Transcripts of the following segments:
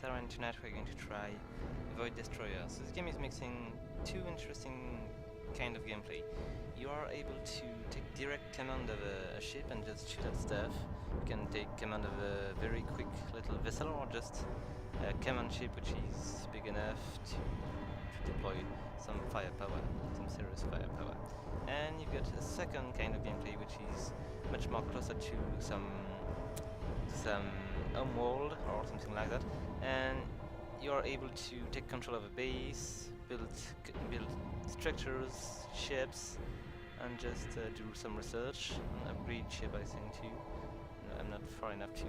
So tonight we're going to try Void Destroyer. So this game is mixing two interesting kind of gameplay. You are able to take direct command of a ship and just shoot at stuff. You can take command of a very quick little vessel, or just a command ship which is big enough to deploy some firepower, some serious firepower. And you've got a second kind of gameplay which is much more closer to some home world or something like that, and you are able to take control of a base, build structures, ships, and just do some research and upgrade ship, I think, too. No, I'm not far enough to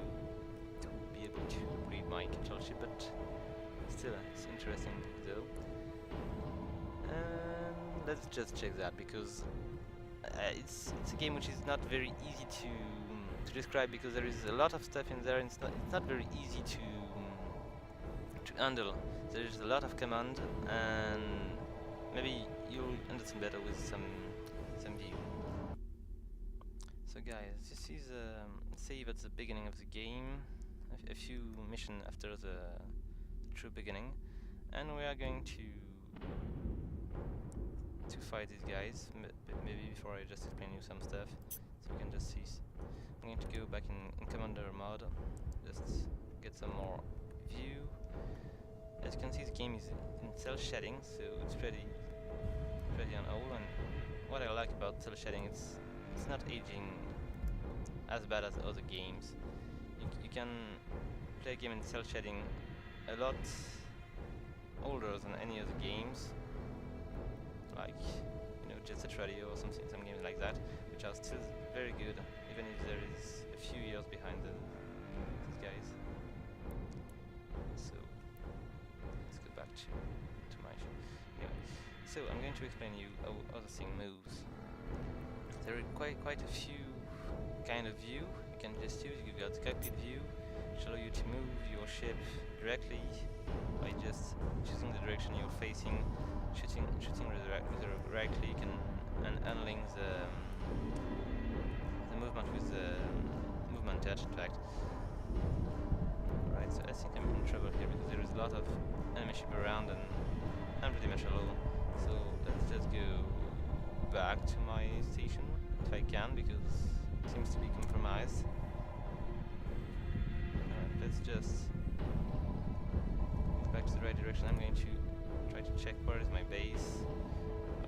be able to upgrade my capital ship, but still, it's interesting though. And let's just check that, because it's a game which is not very easy to describe, because there is a lot of stuff in there, and it's not very easy to handle. There is a lot of command, and maybe you'll understand better with some view. So guys, this is save at the beginning of the game, a few missions after the true beginning, and we are going to fight these guys. Maybe before I just explain you some stuff, so you can just see. I'm going to go back in Commander mode, just get some more view. As you can see, the game is in cell shading, so it's pretty on all. And what I like about cell shading, it's not aging as bad as other games. You can play a game in cell shading a lot older than any other games, like Jet Set Radio or some games like that, which are still very good, even if there is a few years behind these guys. So let's go back to my show. Anyway, so I'm going to explain you how the thing moves. There are quite a few kind of view you can just use. You've got cockpit view, which allow you to move your ship directly by just choosing the direction you're facing, shooting directly, and handling the movement with the movement touch, in fact. Right, so I think I'm in trouble here, because there is a lot of enemy ship around, and I'm pretty much alone. So let's just go back to my station, if I can, because it seems to be compromised. Let's just go back to the right direction. I'm going to try to check where is my base.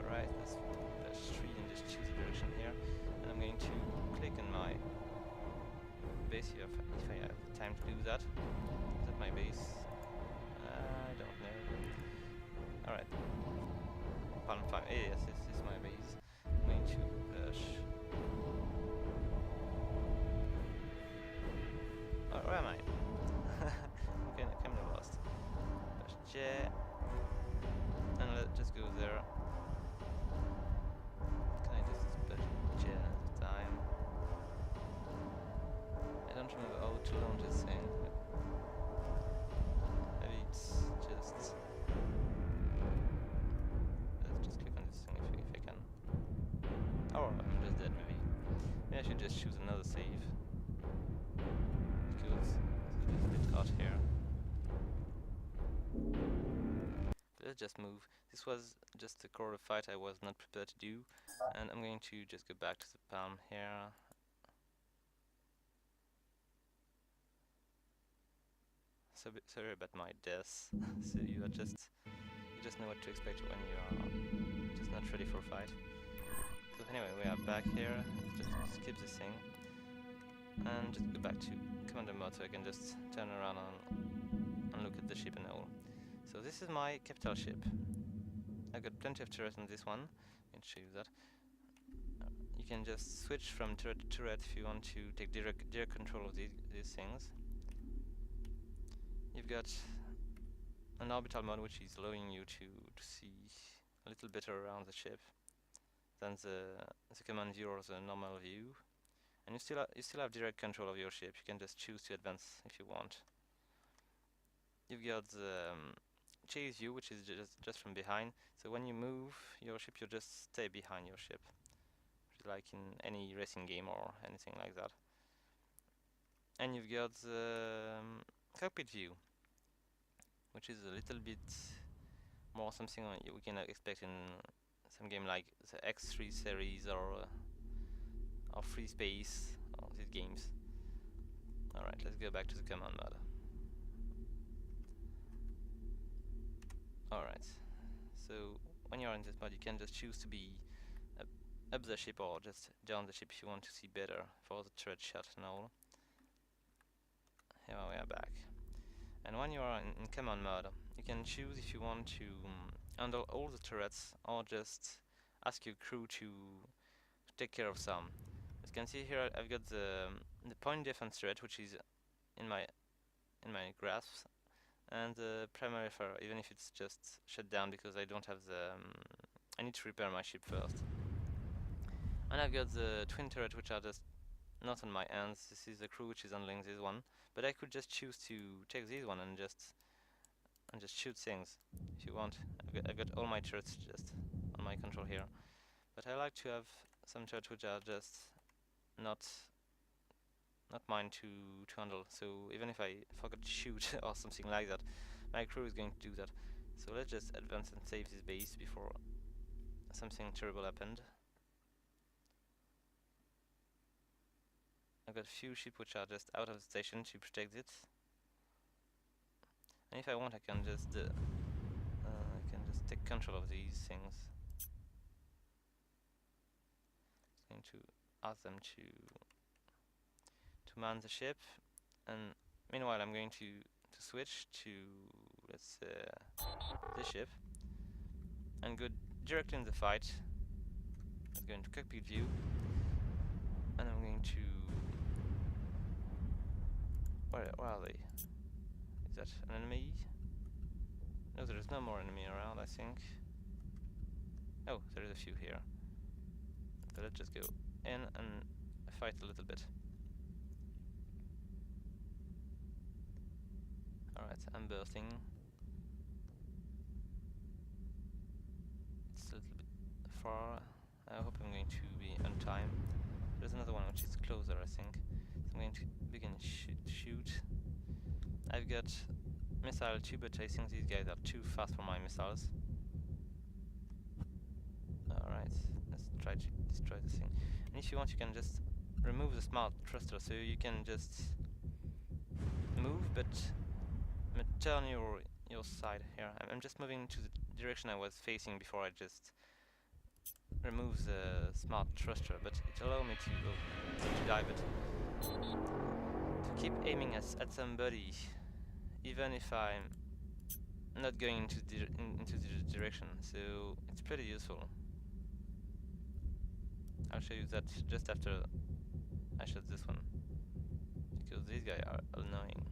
Alright, let's dash 3 and just choose the direction here. And I'm going to click on my base here, if I have time to do that. Is that my base? I don't know. Alright. Palm 5. Yes, this is my base. I'm going to dash. Oh, where am I? I'm kind of lost. Dash J. And let's just go there. Can I just dash J at the time? I don't remember how to launch this thing. Maybe it's just... Let's just click on this thing if I can. Oh, I'm just dead, maybe. Maybe I should just choose another save, because it's a bit hot here. Let's just move. This was just a core of fight I was not prepared to do, and I'm going to just go back to the palm here. So sorry about my death. So you just know what to expect when you are just not ready for a fight. So anyway, we are back here. Let's just skip this thing and just go back to commander mode, so I can just turn around and look at the ship and all. So this is my capital ship. I've got plenty of turrets on this one. I can show you that. You can just switch from turret to turret if you want to take direct control of these things. You've got an orbital mode, which is allowing you to see a little better around the ship than the command view or the normal view. And you still have direct control of your ship. You can just choose to advance if you want. You've got the chase view, which is just from behind. So when you move your ship, you just stay behind your ship, which is like in any racing game or anything like that. And you've got the cockpit view, which is a little bit more something we can expect in some game like the X3 series or Free Space or these games. Alright, let's go back to the command mod. Alright, so when you're in this mod you can just choose to be up the ship or just down the ship if you want to see better for the turret shot and all. Here we are back. And when you are in command mode, you can choose if you want to handle all the turrets or just ask your crew to take care of some. As you can see here, I've got the point defense turret, which is in my grasp, and the primary fire, even if it's just shut down because I don't have the. I need to repair my ship first. And I've got the twin turret, which are just not on my hands. This is the crew which is handling this one, but I could just choose to take this one and just shoot things if you want. I've got all my turrets just on my control here, but I like to have some turrets which are just not mine to handle. So even if I forgot to shoot or something like that, my crew is going to do that. So let's just advance and save this base before something terrible happened. I've got a few ships which are just out of the station to protect it. And if I want, I can just take control of these things. I'm going to ask them to man the ship, and meanwhile I'm going to switch to let's this ship and go directly in the fight. I'm going to cockpit view, and I'm going to where are they? Is that an enemy? No, there is no more enemy around, I think. Oh, there is a few here. So let's just go in and fight a little bit. Alright, I'm bursting. It's a little bit far. I hope I'm going to be on time. There's another one which is closer, I think. So I'm going to begin shoot. I've got missile too, but I think these guys are too fast for my missiles. Alright, let's try to destroy this thing. And if you want, you can just remove the smart thruster, so you can just move, but turn your side here. I'm just moving to the direction I was facing before I just remove the smart thruster, but it allowed me to dive it. To keep aiming at somebody, even if I'm not going into the direction, so it's pretty useful. I'll show you that just after I shot this one, because these guys are annoying.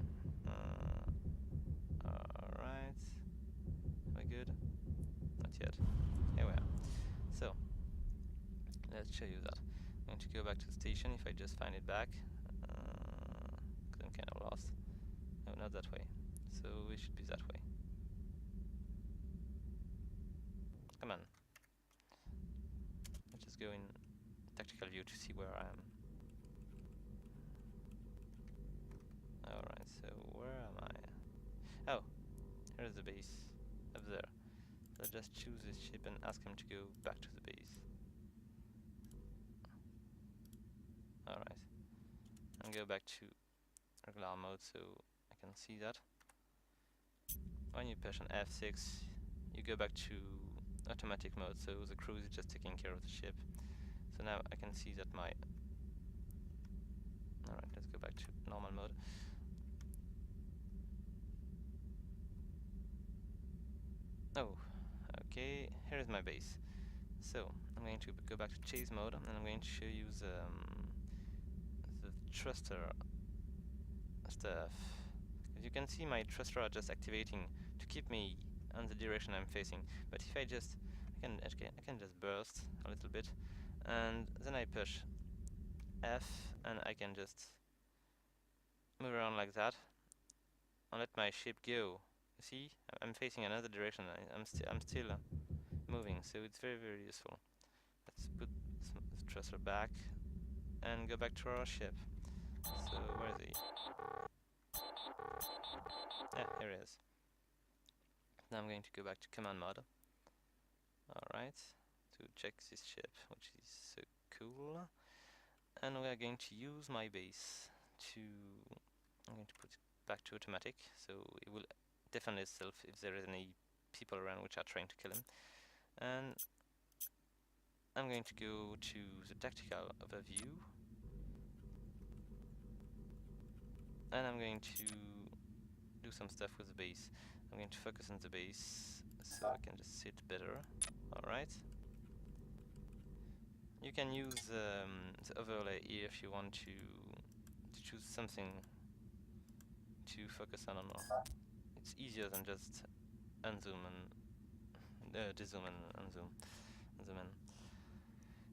Alright, are we good? Not yet. Here we are. So, let's show you that. I'm going to go back to the station if I just find it back. Because I'm kind of lost. No, not that way. So we should be that way. Come on. Let's just go in tactical view to see where I am. Alright, so where am I? Oh, here's the base. Up there. Let's just choose this ship and ask him to go back to the base. Alright. And go back to regular mode so I can see that. When you push on F6, you go back to automatic mode, so the crew is just taking care of the ship. So now I can see that my... Alright, let's go back to normal mode. Oh, okay, here is my base. So, I'm going to go back to chase mode, and I'm going to show you the thruster stuff. As you can see, my thruster are just activating to keep me on the direction I'm facing. But if I just, I can just burst a little bit, and then I push F, and I can just move around like that, and let my ship go. You see, I'm facing another direction. I'm still moving, so it's very, very useful. Let's put the thruster back and go back to our ship. So where is he? Yeah, here he is. Now I'm going to go back to command mode. Alright, to check this ship, which is so cool. And we are going to use my base to... I'm going to put it back to automatic, so it will defend itself if there is any people around which are trying to kill him. And I'm going to go to the tactical overview, and I'm going to do some stuff with the base. I'm going to focus on the base so I can just see it better. Alright. You can use the overlay here if you want to choose something to focus on. It's easier than just unzoom and dezoom and unzoom, zoom in.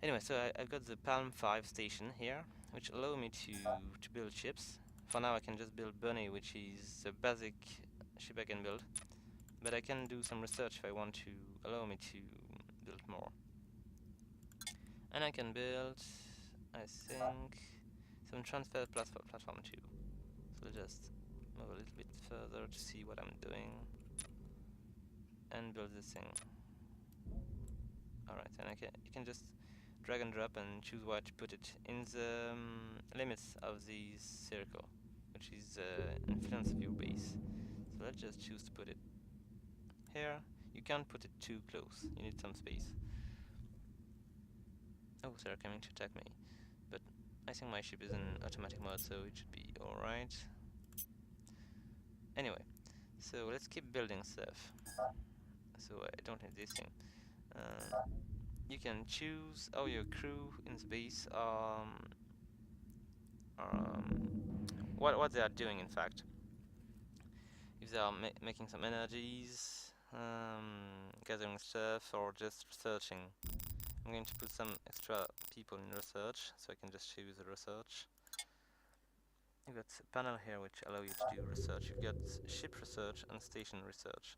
Anyway, so I've got the Palm 5 station here, which allow me to build ships. For now I can just build Bunny, which is the basic ship I can build, but I can do some research if I want to allow me to build more. And I can build, I think, some transfer platform too. So let's just move a little bit further to see what I'm doing and build this thing. Alright, and you can just drag and drop and choose where to put it in the limits of the circle, which is influence of your base. So let's just choose to put it here. You can't put it too close, you need some space. Oh, they're coming to attack me, but I think my ship is in automatic mode, so it should be alright. Anyway, so let's keep building stuff. So I don't need this thing. You can choose how your crew in space what they are doing, in fact. If they are making some energies, gathering stuff, or just researching. I'm going to put some extra people in research, so I can just choose the research. You've got a panel here which allow you to do research. You've got ship research and station research.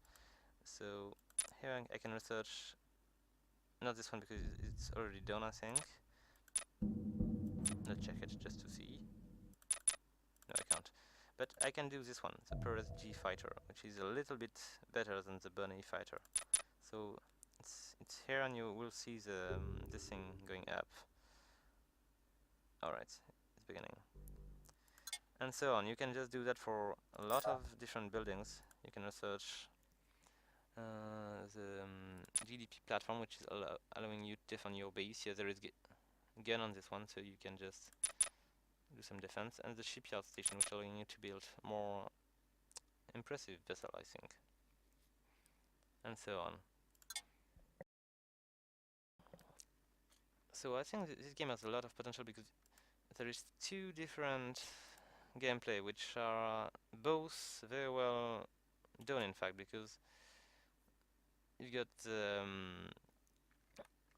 So here I can research, not this one because it's already done, I think. Let's check it just to see. No, I can't. But I can do this one, the Perez G fighter, which is a little bit better than the Bunny fighter. So it's here, and you will see the this thing going up. Alright, it's beginning. And so on. You can just do that for a lot of different buildings. You can research the GDP platform, which is allowing you to defend your base. Here there is gun on this one, so you can just do some defense. And the shipyard station, which allowing you to build more impressive vessel, I think. And so on. So I think this game has a lot of potential because there is two different gameplay which are both very well done, in fact, because you've got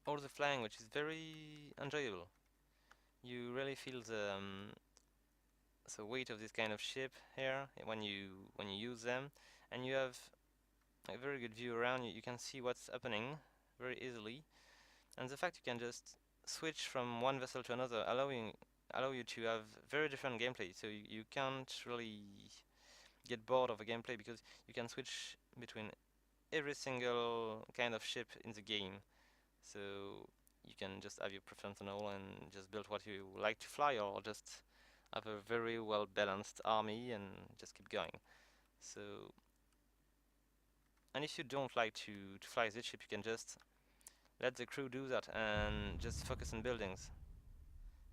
all the flying, which is very enjoyable. You really feel the weight of this kind of ship here when you use them, and you have a very good view around. You can see what's happening very easily, and the fact you can just switch from one vessel to another, allow you to have very different gameplay. So you can't really get bored of a gameplay because you can switch between every single kind of ship in the game. So you can just have your preference on all and just build what you like to fly, or just have a very well balanced army and just keep going. So, and if you don't like to fly this ship, you can just let the crew do that and just focus on buildings.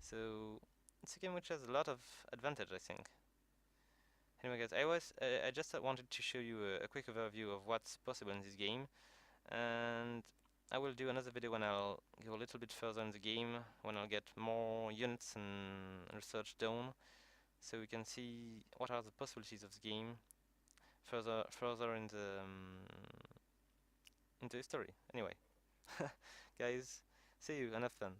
So it's a game which has a lot of advantage, I think. Anyway guys, I just wanted to show you a quick overview of what's possible in this game, and I will do another video when I'll go a little bit further in the game, when I'll get more units and research done, so we can see what are the possibilities of the game further in the history. Anyway, guys, see you and have fun.